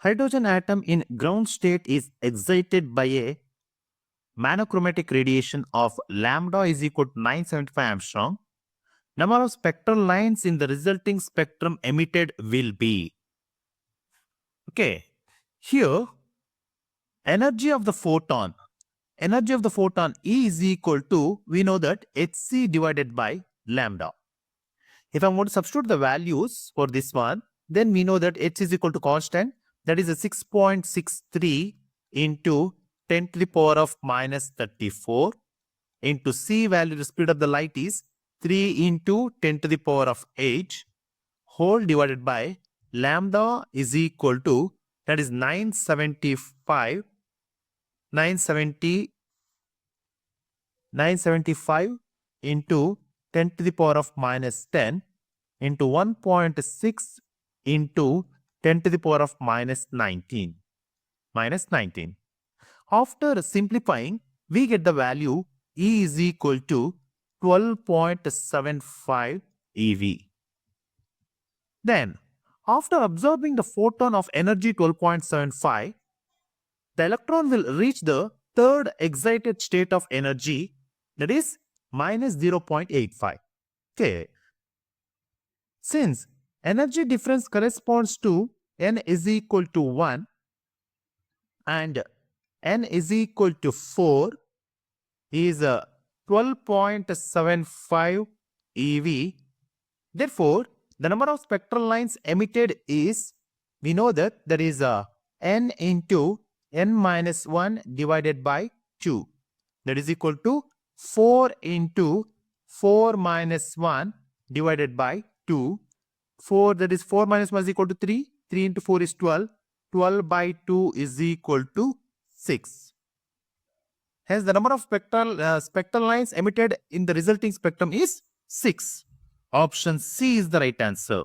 hydrogen atom in ground state is excited by a monochromatic radiation of lambda is equal to 975 Armstrong. Number of spectral lines in the resulting spectrum emitted will be. Okay, here energy of the photon E is equal to, we know that hc divided by lambda. If I'm going to substitute the values for this one, then we know that h is equal to constant, that is a 6.63 into 10 to the power of minus 34 into c value, the speed of the light is 3 into 10 to the power of 8 whole divided by lambda is equal to, that is 975 into 10 to the power of minus 10 into 1.6 into 10 to the power of minus 19. After simplifying, we get the value E is equal to 12.75 eV. Then, after absorbing the photon of energy 12.75, the electron will reach the third excited state of energy, that is minus 0.85. Okay. Since energy difference corresponds to n is equal to 1 and n is equal to 4 is 12.75 eV. Therefore, the number of spectral lines emitted is, we know that there is n into n minus 1 divided by 2. That is equal to 4 into 4 minus 1 divided by 2. 4, that is 4 minus 1 is equal to 3. 3 into 4 is 12. 12 by 2 is equal to 6. Hence, the number of spectral lines emitted in the resulting spectrum is 6. Option C is the right answer.